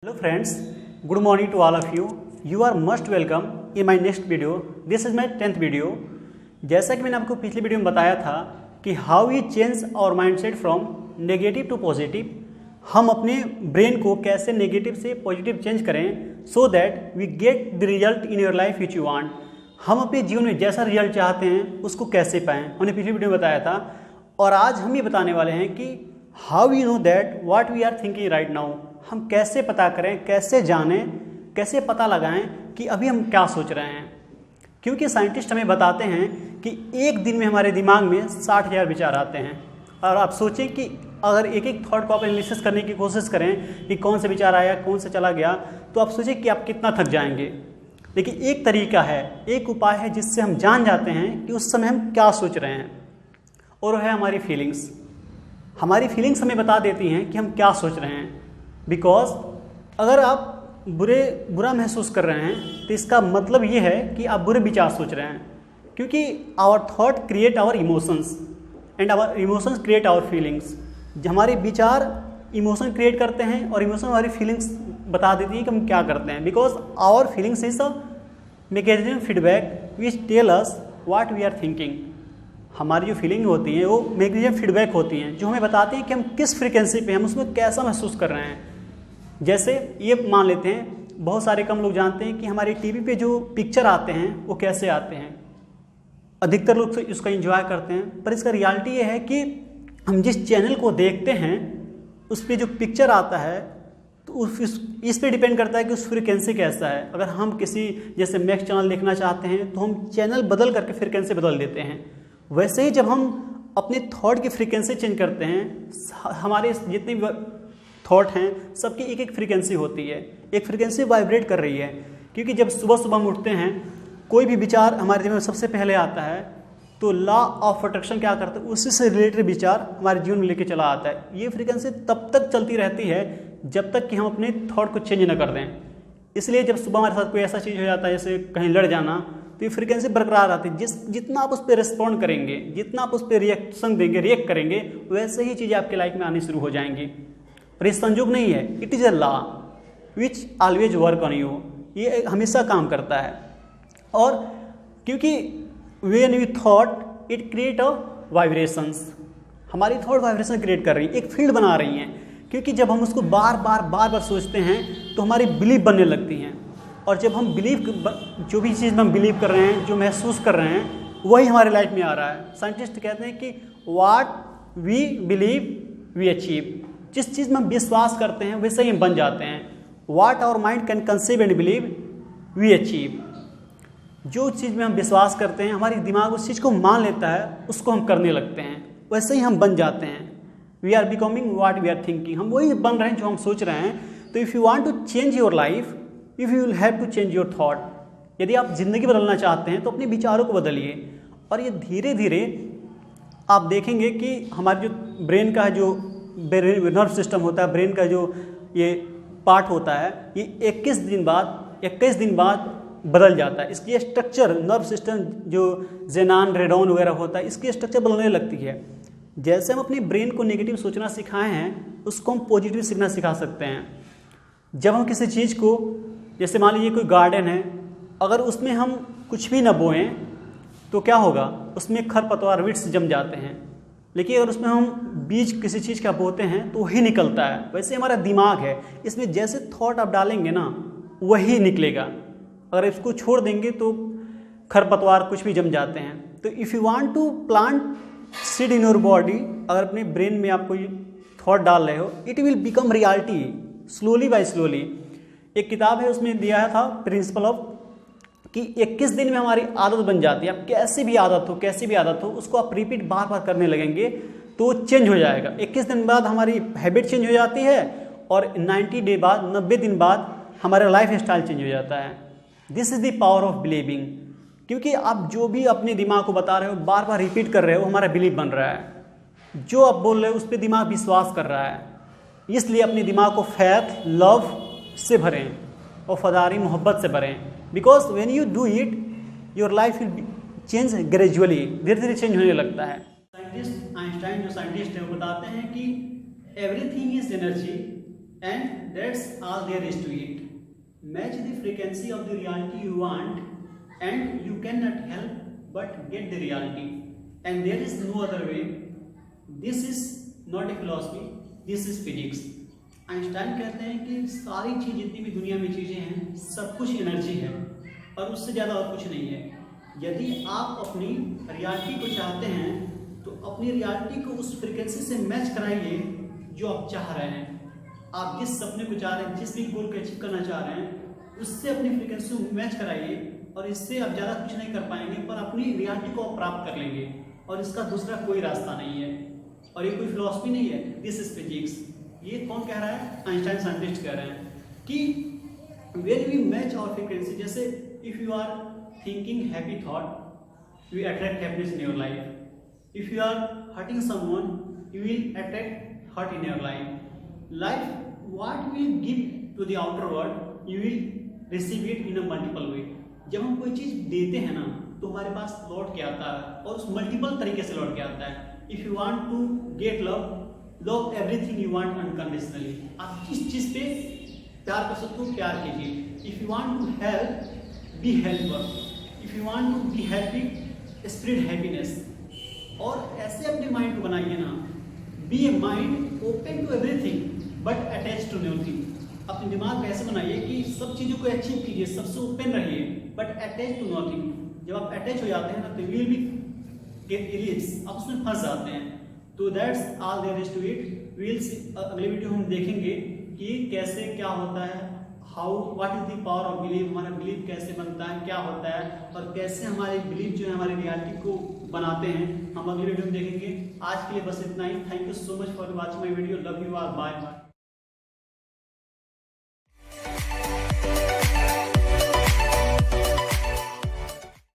Hello friends, good morning to all of you. You are most welcome in my next video. This is my 10th video. जैसा कि मैंने आपको पिछली video में बताया था कि how we change our mindset from negative to positive, हम अपने ब्रेन को कैसे नेगेटिव से पॉजिटिव चेंज करें so that we get the result in your life which you want. हम अपने जीवन में जैसा रिजल्ट चाहते हैं उसको कैसे पाएं, हमने पिछली वीडियो में बताया था। और आज हम ये बताने वाले हैं कि how we know that what we are thinking right now, हम कैसे पता करें, कैसे जानें, कैसे पता लगाएं कि अभी हम क्या सोच रहे हैं। क्योंकि साइंटिस्ट हमें बताते हैं कि एक दिन में हमारे दिमाग में 60,000 विचार आते हैं। और आप सोचें कि अगर एक एक थॉट को आप एनालिसिस करने की कोशिश करें कि कौन सा विचार आया, कौन सा चला गया, तो आप सोचें कि आप कितना थक जाएंगे। लेकिन एक तरीका है, एक उपाय है जिससे हम जान जाते हैं कि उस समय हम क्या सोच रहे हैं, और वह है हमारी फीलिंग्स। हमारी फीलिंग्स हमें बता देती हैं कि हम क्या सोच रहे हैं। बिकॉज अगर आप बुरा महसूस कर रहे हैं तो इसका मतलब ये है कि आप बुरे विचार सोच रहे हैं। क्योंकि our thought create our emotions and our emotions create our feelings. हमारे विचार इमोशन क्रिएट करते हैं और इमोशन हमारी फीलिंग्स बता देती है कि हम क्या करते हैं। Because our feelings is a mechanism feedback which tell us what we are thinking. हमारी जो फीलिंग होती हैं वो मैकेनिज्म फीडबैक होती हैं जो हमें बताती हैं कि हम किस फ्रीक्वेंसी पे, हम उसमें कैसा महसूस कर रहे हैं। जैसे ये मान लेते हैं, बहुत सारे कम लोग जानते हैं कि हमारे टीवी पे जो पिक्चर आते हैं वो कैसे आते हैं। अधिकतर लोग उसका एंजॉय करते हैं, पर इसका रियलिटी ये है कि हम जिस चैनल को देखते हैं उस पर जो पिक्चर आता है तो इस पे डिपेंड करता है कि उस फ्रीक्वेंसी कैसा है। अगर हम किसी जैसे मैक्स चैनल देखना चाहते हैं तो हम चैनल बदल करके फ्रीक्वेंसी बदल देते हैं। वैसे ही जब हम अपने थॉट की फ्रीक्वेंसी चेंज करते हैं, हमारे जितने भी थॉट हैं सबकी एक एक फ्रीक्वेंसी होती है, एक फ्रीक्वेंसी वाइब्रेट कर रही है। क्योंकि जब सुबह सुबह हम उठते हैं, कोई भी विचार हमारे जीवन में सबसे पहले आता है तो लॉ ऑफ अट्रैक्शन क्या करता है, उसी से रिलेटेड विचार हमारे जीवन में लेके चला आता है। ये फ्रीक्वेंसी तब तक चलती रहती है जब तक कि हम अपने थॉट को चेंज न कर दें। इसलिए जब सुबह हमारे साथ कोई ऐसा चीज़ हो जाता है जैसे कहीं लड़ जाना, तो ये फ्रीक्वेंसी बरकरार आती है। जितना आप उस पर रिस्पॉन्ड करेंगे, जितना आप उस पर रिएक्शन देंगे, रिएक्ट करेंगे, वैसे ही चीज़ें आपके लाइफ में आनी शुरू हो जाएंगी। पर ये संयोग नहीं है, it is a law which always work on you. ये हमेशा काम करता है। और क्योंकि when we thought it create a vibrations, हमारी थॉट वाइब्रेशन क्रिएट कर रही है, एक फील्ड बना रही हैं। क्योंकि जब हम उसको बार बार सोचते हैं तो हमारी बिलीफ बनने लगती हैं। और जब हम जो भी चीज़ में हम बिलीव कर रहे हैं, जो महसूस कर रहे हैं, वही हमारे लाइफ में आ रहा है। साइंटिस्ट कहते हैं कि what we believe we achieve. जिस चीज़ में हम विश्वास करते हैं वैसे ही हम बन जाते हैं। What our mind can conceive and believe we achieve. जो चीज़ में हम विश्वास करते हैं, हमारी दिमाग उस चीज़ को मान लेता है, उसको हम करने लगते हैं, वैसे ही हम बन जाते हैं। We are becoming what we are thinking. हम वही बन रहे हैं जो हम सोच रहे हैं। तो if you want to change your life, if you will have to change your thought. यदि आप ज़िंदगी बदलना चाहते हैं तो अपने विचारों को बदलिए। और ये धीरे धीरे आप देखेंगे कि हमारे जो ब्रेन का जो नर्व सिस्टम होता है, ब्रेन का जो ये पार्ट होता है, ये 21 दिन बाद बदल जाता है। इसकी स्ट्रक्चर, नर्व सिस्टम जो जेनान रेडॉन वगैरह होता है, इसकी स्ट्रक्चर बदलने लगती है। जैसे हम अपने ब्रेन को नेगेटिव सोचना सिखाए हैं, उसको हम पॉजिटिव सीखना सिखा सकते हैं। जब हम किसी चीज़ को, जैसे मान लीजिए कोई गार्डन है, अगर उसमें हम कुछ भी ना बोएं तो क्या होगा, उसमें खरपतवार वीड्स जम जाते हैं। लेकिन अगर उसमें हम बीज किसी चीज़ का बोते हैं तो वही निकलता है। वैसे हमारा दिमाग है, इसमें जैसे थॉट आप डालेंगे ना वही निकलेगा। अगर इसको छोड़ देंगे तो खरपतवार कुछ भी जम जाते हैं। तो if you want to plant seed in your body, अगर अपने ब्रेन में आप कोई थॉट डाल रहे हो, it will become reality slowly by slowly. एक किताब है, उसमें दिया था प्रिंसिपल ऑफ कि 21 दिन में हमारी आदत बन जाती है। आप कैसी भी आदत हो उसको आप रिपीट बार बार करने लगेंगे तो चेंज हो जाएगा। 21 दिन बाद हमारी हैबिट चेंज हो जाती है और 90 दिन बाद हमारा लाइफ स्टाइल चेंज हो जाता है। This is the power of believing. क्योंकि आप जो भी अपने दिमाग को बता रहे हो, बार बार रिपीट कर रहे हो, हमारा बिलीव बन रहा है। जो आप बोल रहे हो उस पर दिमाग विश्वास कर रहा है। इसलिए अपने दिमाग को फैथ, लव से भरें, वफादारी, मोहब्बत से भरें। Because when you do it, your life will change gradually, धीरे धीरे चेंज होने लगता है। साइंटिस्ट आइंस्टाइन जो साइंटिस्ट है वो बताते हैं कि everything is energy and that's all there is to it. Match the frequency of the reality you want and you cannot help but get the reality, and there is no other way. This is not a philosophy, this is physics. Einstein कहते हैं कि सारी चीज जितनी भी दुनिया में चीजें हैं सब कुछ एनर्जी है और उससे ज़्यादा और कुछ नहीं है। यदि आप अपनी रियलिटी को चाहते हैं तो अपनी रियलिटी को उस फ्रीक्वेंसी से मैच कराइए जो आप चाह रहे हैं। आप जिस सपने को चाह रहे हैं, जिस भी गोल को अचीव करना चाह रहे हैं, उससे अपनी फ्रीक्वेंसी को मैच कराइए और इससे आप ज़्यादा कुछ नहीं कर पाएंगे, पर अपनी रियलिटी को आप प्राप्त कर लेंगे और इसका दूसरा कोई रास्ता नहीं है। और ये कोई फिलॉसफी नहीं है, दिस इज फिजिक्स। ये कौन कह रहा है? आइंस्टाइन साइंटिस्ट कह रहे हैं कि when we match our frequency, जैसे if you are thinking happy thought you attract happiness in your life, if you are hurting someone you will attract hurt in your life what we give to the outer world you will receive it in a multiple way। जब हम कोई चीज देते हैं ना तो हमारे पास लौट के आता है और उस मल्टीपल तरीके से लौट के आता है। If you want to get love everything you want unconditionally. आप जिस चीज पे प्यार कर सकते हो प्यार कीजिए। If you want to help be helper, if you want to be happy spread happiness. और ऐसे अपने माइंड को बनाइए ना, be a mind open to everything but attach to nothing. अपने दिमाग को ऐसे बनाइए कि सब चीज़ों को अचीव कीजिए, सबसे ओपन रहिए बट अटैच टू नथिंग। जब आप अटैच हो जाते हैं ना तो विल बी गेट इरिट्स, आप उसमें फंस जाते हैं। तो that's all there is to it. Will see अगले वीडियो हम देखेंगे कि कैसे क्या होता है, how what is the power of believe, हमारा बिलीव कैसे बनता है, क्या होता है और कैसे हमारे बिलीव जो है हमारी रियलिटी को बनाते हैं, हम अगले वीडियो में देखेंगे। आज के लिए बस इतना ही। Thank you so much for watching my video. Love you all, bye bye.